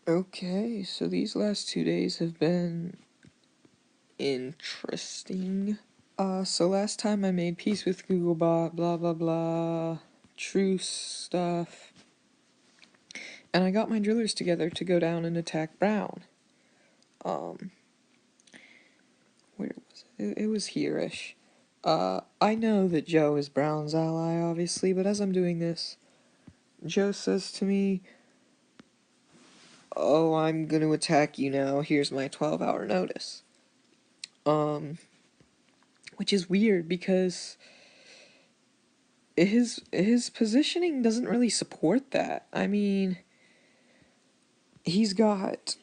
Okay, so these last 2 days have been interesting. So last time I made peace with Googlebot, blah blah blah, truce stuff, and I got my drillers together to go down and attack Brown. Where was it? It was here-ish. I know that Joe is Brown's ally, obviously, but as I'm doing this, Joe says to me, "Oh, I'm gonna attack you now, here's my 12-hour notice." Which is weird because his positioning doesn't really support that. I mean, he's got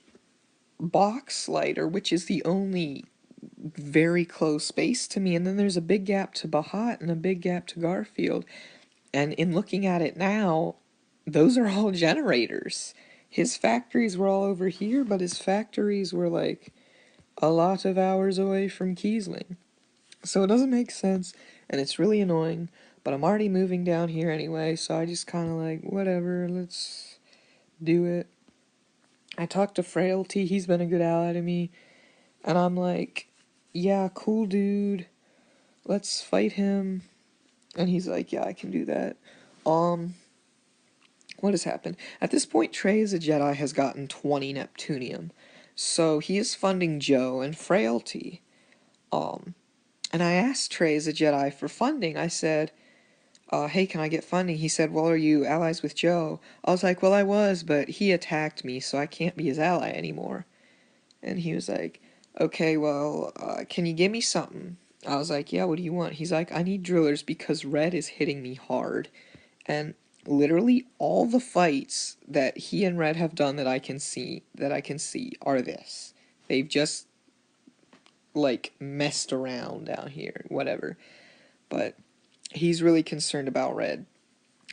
Boxlighter, which is the only very close space to me, and then there's a big gap to Bahat and a big gap to Garfield. And in looking at it now, those are all generators. His factories were all over here, but his factories were like a lot of hours away from Kiesling. So it doesn't make sense, and it's really annoying, but I'm already moving down here anyway, so I just kind of like, whatever, let's do it. I talked to Frailty, he's been a good ally to me, and I'm like, yeah, cool dude, let's fight him. And he's like, yeah, I can do that. What has happened? At this point, Trey as a Jedi has gotten 20 Neptunium, so he is funding Joe and Frailty. And I asked Trey as a Jedi for funding. I said, hey, can I get funding? He said, well, are you allies with Joe? I was like, well, I was, but he attacked me, so I can't be his ally anymore. And he was like, okay, well, can you give me something? I was like, yeah, what do you want? He's like, I need drillers because Red is hitting me hard. And literally all the fights that he and Red have done that I can see are this. They've just like messed around down here, whatever. But he's really concerned about Red.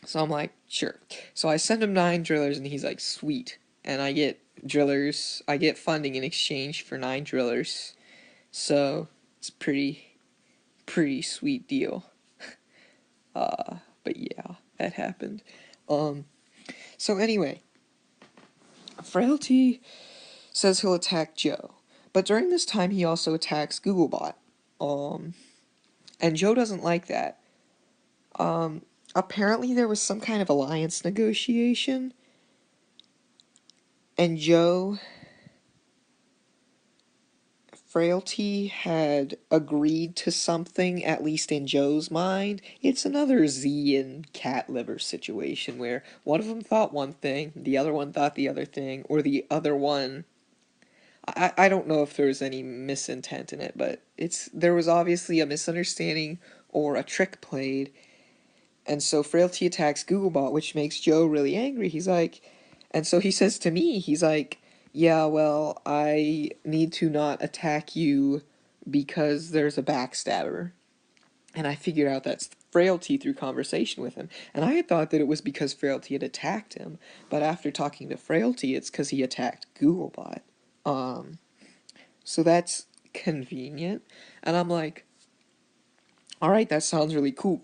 So I'm like, sure. So I send him 9 drillers and he's like, sweet. And I get drillers, I get funding in exchange for 9 drillers. So it's pretty sweet deal. But yeah, that happened. So anyway, Frailty says he'll attack Joe. But during this time he also attacks Googlebot. And Joe doesn't like that. Apparently there was some kind of alliance negotiation, and Frailty had agreed to something, at least in Joe's mind. It's another Z and cat liver situation where one of them thought one thing, the other one thought the other thing, or the other one... I don't know if there was any misintent in it, but there was obviously a misunderstanding or a trick played. And so Frailty attacks Googlebot, which makes Joe really angry. He's like, and so he says to me, he's like, yeah, well, I need to not attack you because there's a backstabber. And I figured out that's Frailty through conversation with him. And I had thought that it was because Frailty had attacked him. But after talking to Frailty, it's because he attacked Googlebot. So that's convenient. And I'm like, alright, that sounds really cool.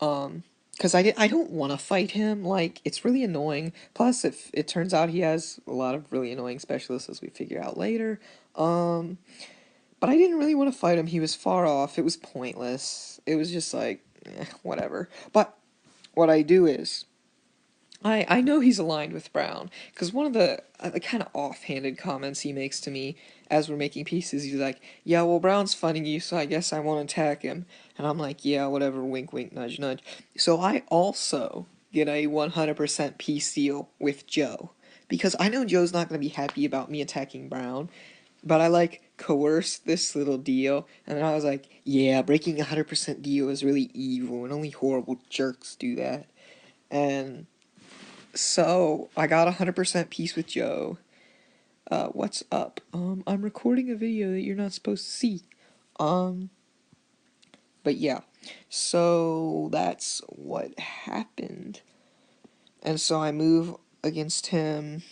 Because I don't want to fight him, like, it's really annoying. Plus, if it turns out he has a lot of really annoying specialists, as we figure out later. But I didn't really want to fight him, he was far off, it was pointless. It was just like, whatever. But what I do is, I know he's aligned with Brown, because one of the kind of offhanded comments he makes to me as we're making pieces, he's like, yeah, well, Brown's funding you, so I guess I won't attack him. And I'm like, yeah, whatever, wink, wink, nudge, nudge. So I also get a 100% peace deal with Joe, because I know Joe's not going to be happy about me attacking Brown, but I, like, coerced this little deal, and I was like, yeah, breaking a 100% deal is really evil, and only horrible jerks do that. And so, I got 100% peace with Joe. What's up? I'm recording a video that you're not supposed to see. But yeah. So, that's what happened. And so I move against him.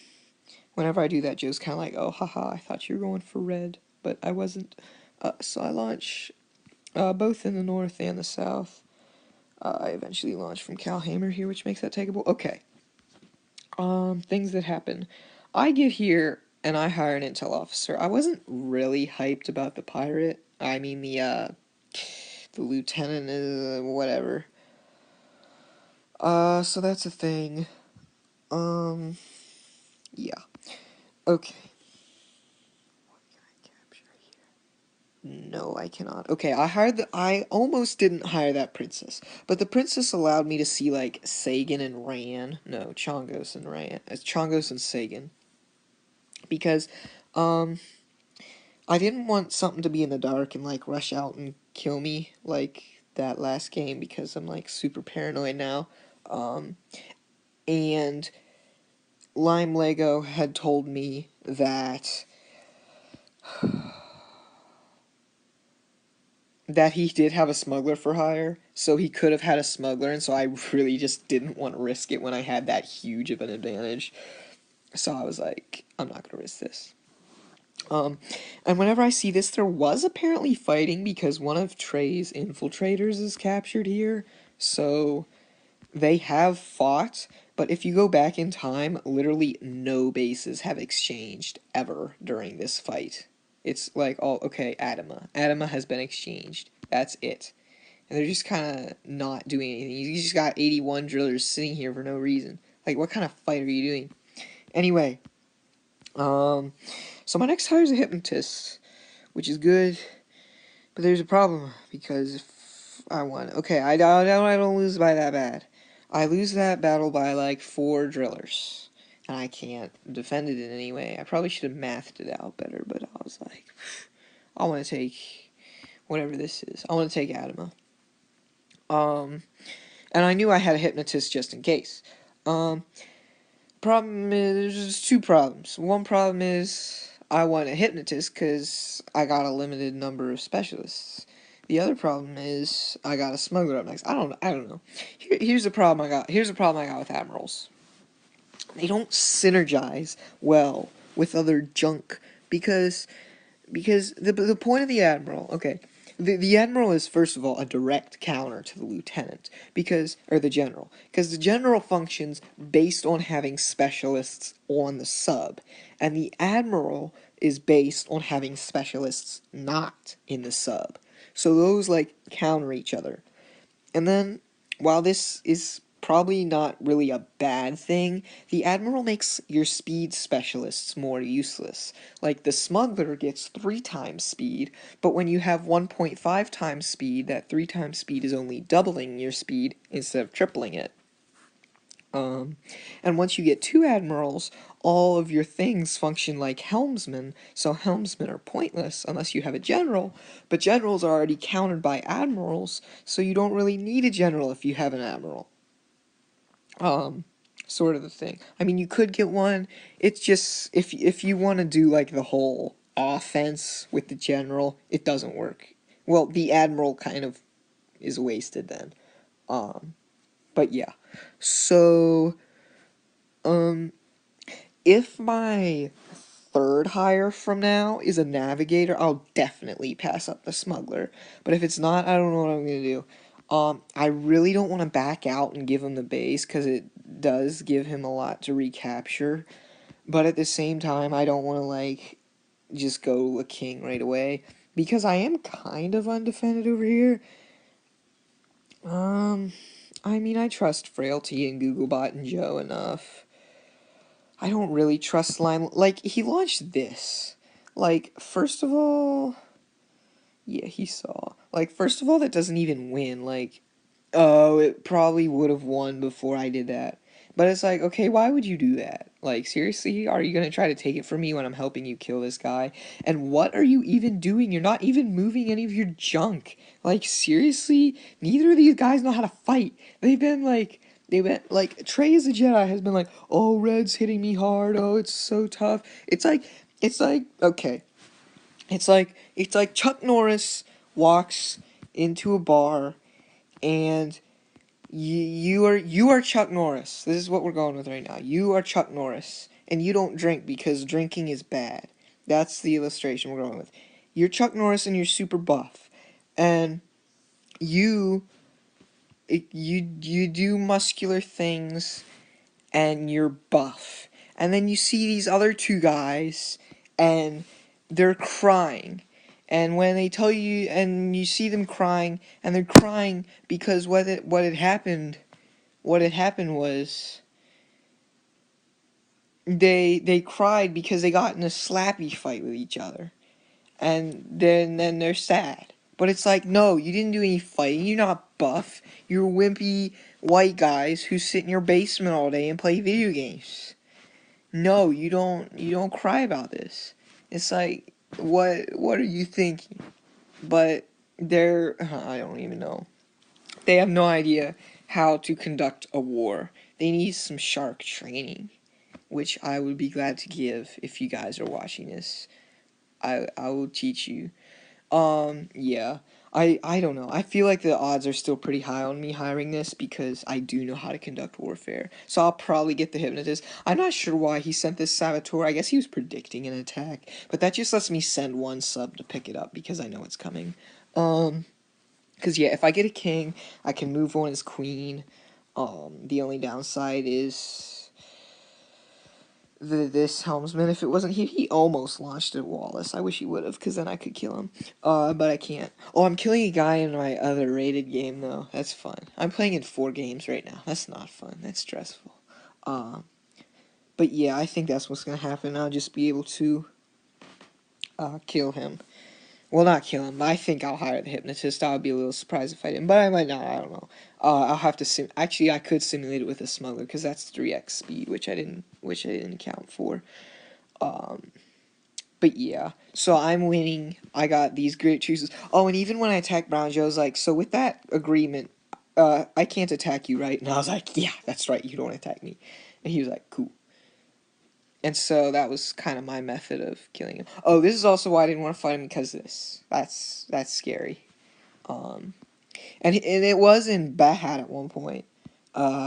Whenever I do that, Joe's kind of like, oh, haha, I thought you were going for red. But I wasn't. So I launch both in the north and the south. I eventually launch from Calhamer here, which makes that takeable. Okay. Things that happen. I get here and I hire an intel officer. I wasn't really hyped about the pirate. I mean the lieutenant is whatever. So that's a thing. Um, yeah. Okay. What can I capture here? No, I cannot. Okay, I almost didn't hire that princess, but the princess allowed me to see like Sagan and Ran. No, Chongos and Ran. It's Chongos and Sagan. Because, um, I didn't want something to be in the dark and like rush out and kill me like that last game because I'm like super paranoid now. Um, and Lime Lego had told me that he did have a smuggler for hire, so he could have had a smuggler, and so I really just didn't want to risk it when I had that huge of an advantage. So I was like, I'm not gonna risk this. Um, and whenever I see this, there was apparently fighting because one of Trey's infiltrators is captured here, so they have fought, but if you go back in time, literally no bases have exchanged ever during this fight. It's like, oh, okay, Adama. Adama has been exchanged. That's it. And they're just kind of not doing anything. You just got 81 drillers sitting here for no reason. Like, what kind of fight are you doing? Anyway, um, so my next hire is a hypnotist, which is good, but there's a problem because if I won, okay, I don't lose by that bad. I lose that battle by like 4 drillers, and I can't defend it in any way. I probably should have mathed it out better, but I was like, I want to take whatever this is. I want to take Adama. Um, and I knew I had a hypnotist just in case. Um, Problem is, there's 2 problems. One problem is I want a hypnotist because I got a limited number of specialists. The other problem is I got a smuggler up next. I don't know. Here's the problem I got. Here's the problem I got with admirals. They don't synergize well with other junk because the point of the admiral, okay, the admiral is first of all a direct counter to the lieutenant or the general, because the general functions based on having specialists on the sub, and the admiral is based on having specialists not in the sub. So those like counter each other. And then, while this is probably not really a bad thing, the Admiral makes your speed specialists more useless. Like, the Smuggler gets 3 times speed, but when you have 1.5 times speed, that 3 times speed is only doubling your speed instead of tripling it. And once you get 2 admirals, all of your things function like helmsmen, so helmsmen are pointless unless you have a general, but generals are already countered by admirals, so you don't really need a general if you have an admiral. Sort of the thing. I mean, you could get one. It's just if you want to do like the whole offense with the general, it doesn't work. Well, the admiral kind of is wasted then. But yeah. So, um, if my third hire from now is a navigator, I'll definitely pass up the smuggler. But if it's not, I don't know what I'm gonna do. I really don't want to back out and give him the base because it does give him a lot to recapture. But at the same time, I don't want to like just go a king right away because I am kind of undefended over here. Um, I mean, I trust Frailty and Googlebot and Joe enough. I don't really trust Slime. Like, he launched this. Like, first of all, yeah, he saw. Like, first of all, that doesn't even win. Like, oh, it probably would have won before I did that. But it's like, okay, why would you do that? Like, seriously? Are you gonna try to take it from me when I'm helping you kill this guy? And what are you even doing? You're not even moving any of your junk. Like, seriously? Neither of these guys know how to fight. They've been like, Trey as a Jedi has been like, oh, Red's hitting me hard. Oh, it's so tough. Okay. It's like Chuck Norris walks into a bar and you are Chuck Norris. This is what we're going with right now. You are Chuck Norris, and you don't drink because drinking is bad. That's the illustration we're going with. You're Chuck Norris, and you're super buff, and you you do muscular things, and you're buff. And then you see these other two guys, and they're crying. And when they tell you, and you see them crying, and they're crying because what had happened was they cried because they got in a slappy fight with each other, and then they're sad. But it's like, no, you didn't do any fighting. You're not buff. You're wimpy white guys who sit in your basement all day and play video games. No, you don't. You don't cry about this. It's like, what are you thinking? But I don't even know. They have no idea how to conduct a war. They need some shark training, which I would be glad to give if you guys are watching this. I will teach you. Yeah. I don't know. I feel like the odds are still pretty high on me hiring this because I do know how to conduct warfare. So I'll probably get the hypnotist. I'm not sure why he sent this saboteur. I guess he was predicting an attack, but that just lets me send one sub to pick it up because I know it's coming. Because yeah, if I get a king, I can move on as queen. The only downside is this helmsman. If it wasn't he almost launched at Wallace. I wish he would have, because then I could kill him. But I can't. Oh, I'm killing a guy in my other rated game, though. That's fun. I'm playing in 4 games right now. That's not fun. That's stressful. But yeah, I think that's what's gonna happen. I'll just be able to kill him. Well, not kill him. I think I'll hire the hypnotist. I would be a little surprised if I didn't, but I might not. I don't know. I'll have to Actually, I could simulate it with a smuggler because that's 3x speed, which I didn't account for. But yeah, so I'm winning. I got these great choices. Oh, and even when I attacked Brown Joe, I was like, so with that agreement, I can't attack you, right? And I was like, yeah, that's right. You don't attack me. And he was like, cool. And so that was kind of my method of killing him. Oh, this is also why I didn't want to fight him, because this. That's scary. And it was in Bahat at one point,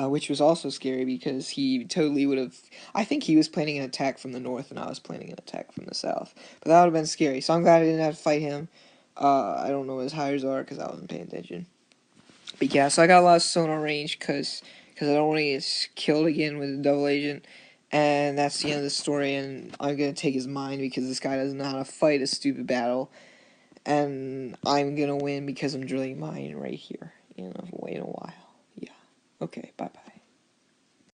which was also scary because he totally would have. I think he was planning an attack from the north, and I was planning an attack from the south. But that would have been scary. So I'm glad I didn't have to fight him. I don't know what his hires are because I wasn't paying attention. But yeah, so I got a lot of sonar range because I don't want to get killed again with a double agent. And that's the end of the story. And I'm gonna take his mind because this guy doesn't know how to fight a stupid battle. And I'm gonna win because I'm drilling mine right here in a while. Yeah. Okay, bye bye.